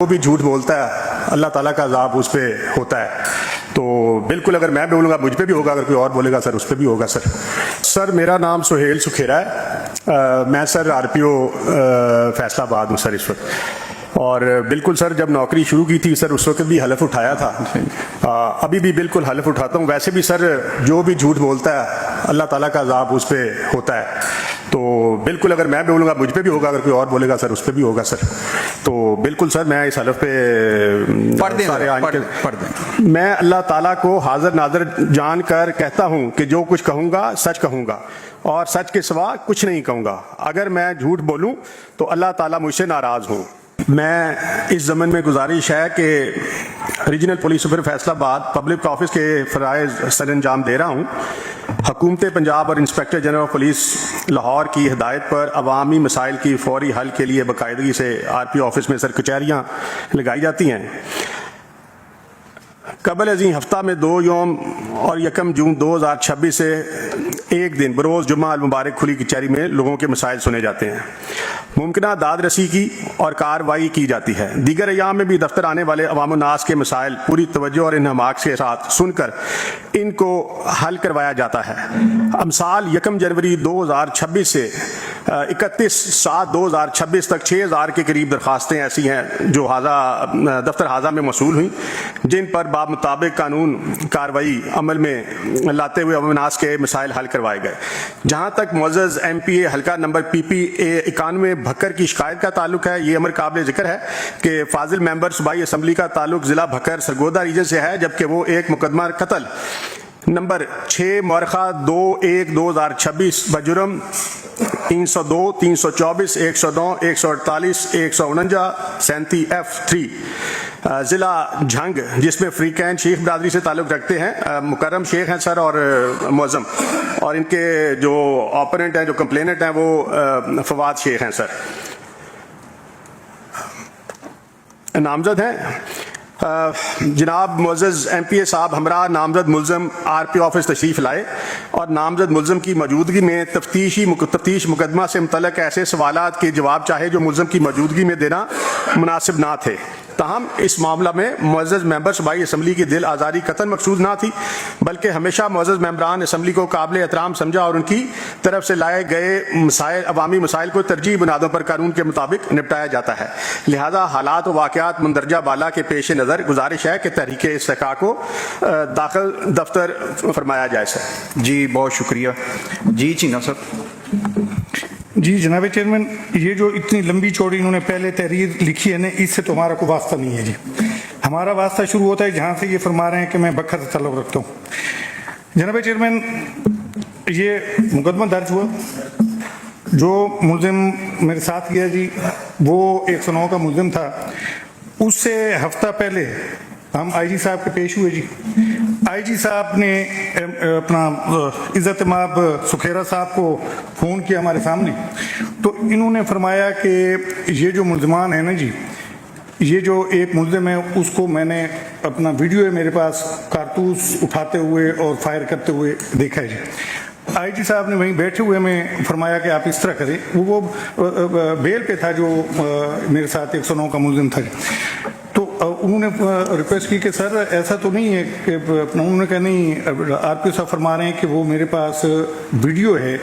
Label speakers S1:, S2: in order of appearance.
S1: وہ بھی جھوٹ بولتا ہے اللہ تعالیٰ کا عذاب اس پہ ہوتا ہے. تو بالکل اگر میں بولوں گا مجھ پہ بھی ہوگا, اگر کوئی اور بولے گا سر اس پہ بھی ہوگا. سر میرا نام سہیل سکھیرا ہے. میں سر آر پی او فیصل آباد ہوں سر اس وقت. اور بالکل سر جب نوکری شروع کی تھی سر اس وقت بھی حلف اٹھایا تھا, ابھی بھی بالکل حلف اٹھاتا ہوں. ویسے بھی سر جو بھی جھوٹ بولتا ہے اللہ تعالیٰ کا عذاب اس پہ ہوتا ہے. تو بالکل اگر میں بولوں گا مجھ پہ بھی ہوگا, اگر کوئی اور بولے گا سر اس پہ بھی ہوگا سر. تو بالکل سر میں اس حلف پہ
S2: پڑھ دیں.
S1: میں اللہ تعالیٰ کو حاضر ناظر جان کر کہتا ہوں کہ جو کچھ کہوں گا سچ کہوں گا اور سچ کے سوا کچھ نہیں کہوں گا. اگر میں جھوٹ بولوں تو اللہ تعالیٰ مجھ سے ناراض ہوں. میں اس ضمن میں گزارش ہے کہ ریجنل پولیس سپر فیصل آباد پبلک آفس کے فرائض سر انجام دے رہا ہوں. حکومت پنجاب اور inspector general of police Lahore کی ہدایت پر عوامی مسائل کی فوری حل کے لیے باقاعدگی سے آر پی آفس میں سر کچہریاں لگائی جاتی ہیں. قبل ازیں ہفتہ میں 2 یوم اور 1 جون 2026 سے ایک دن بروز جمعہ المبارک کھلی کچہری میں لوگوں کے مسائل سنے جاتے ہیں, ممکنہ داد رسی کی اور کارروائی کی جاتی ہے. دیگر ایام میں بھی دفتر آنے والے عوام الناس کے مسائل پوری توجہ اور انہماک کے ساتھ سن کر ان کو حل کروایا جاتا ہے. امثال 1 جنوری 2026 سے 31/7/2026 تک 6000 کے قریب درخواستیں ایسی ہیں جو دفتر حاضہ میں موصول ہوئیں, جن پر باب مطابق قانون کارروائی عمل میں لاتے ہوئے عوام الناس کے مسائل حل کروائے گئے. جہاں تک معزز ایم پی اے حلقہ نمبر PPA 91 بھکر کی شکایت کا تعلق ہے, یہ امر قابل ذکر ہے کہ فاضل ممبر صوبائی اسمبلی کا تعلق ضلع بھکر سرگودا ریجن سے ہے, جبکہ وہ ایک مقدمہ قتل نمبر 6 مورخہ 2/1/2026 بجرم 302 324 109 148 149 37F3 ضلع جھنگ, جس میں فریقین شیخ برادری سے تعلق رکھتے ہیں, مکرم شیخ ہیں سر اور معظم, اور ان کے جو آپرنٹ ہیں جو کمپلیننٹ ہیں وہ فواد شیخ ہیں سر. نامزد ہیں جناب معزز ایم پی اے صاحب ہمراہ نامزد ملزم آر پی آفس تشریف لائے اور نامزد ملزم کی موجودگی میں تفتیش مقدمہ سے متعلق ایسے سوالات کے جواب چاہے جو ملزم کی موجودگی میں دینا مناسب نہ تھے. تاہم اس معاملہ میں معزز ممبر صوبائی اسمبلی کی دل آزاری قطعاً مقصود نہ تھی, بلکہ ہمیشہ معزز ممبران اسمبلی کو قابل احترام سمجھا اور ان کی طرف سے لائے گئے عوامی مسائل کو ترجیحی بنیادوں پر قانون کے مطابق نپٹایا جاتا ہے. لہذا حالات و واقعات مندرجہ بالا کے پیش نظر گزارش ہے کہ تحریک استحقاق کو داخل دفتر فرمایا جائے سر.
S2: جی بہت شکریہ. جی چینا صاحب.
S3: جی جناب چیئرمین, یہ جو اتنی لمبی چوڑی انہوں نے پہلے تحریر لکھی ہے نا, اس سے تو ہمارا کوئی واسطہ نہیں ہے. جی ہمارا واسطہ شروع ہوتا ہے جہاں سے یہ فرما رہے ہیں کہ میں بکھر سے تعلق رکھتا ہوں. جناب چیئرمین, یہ مقدمہ درج ہوا, جو ملزم میرے ساتھ گیا جی وہ 109 کا ملزم تھا. اس سے ہفتہ پہلے ہم آئی جی صاحب کے پیش ہوئے. جی آئی جی صاحب نے اپنا عزت مآب سکھیرا صاحب کو فون کیا ہمارے سامنے, تو انہوں نے فرمایا کہ یہ جو ملزمان ہیں نا جی, یہ جو ایک ملزم ہے اس کو میں نے اپنا ویڈیو ہے میرے پاس کارتوس اٹھاتے ہوئے اور فائر کرتے ہوئے دیکھا ہے. جی آئی جی صاحب نے وہیں بیٹھے ہوئے میں فرمایا کہ آپ اس طرح کریں. وہ بیل پہ تھا جو میرے ساتھ 109 کا ملزم تھا. تو انہوں نے ریکویسٹ کی کہ سر ایسا تو نہیں ہے کہ انہوں نے کہا نہیں, آر پی او صاحب فرما رہے ہیں کہ وہ میرے پاس ویڈیو ہے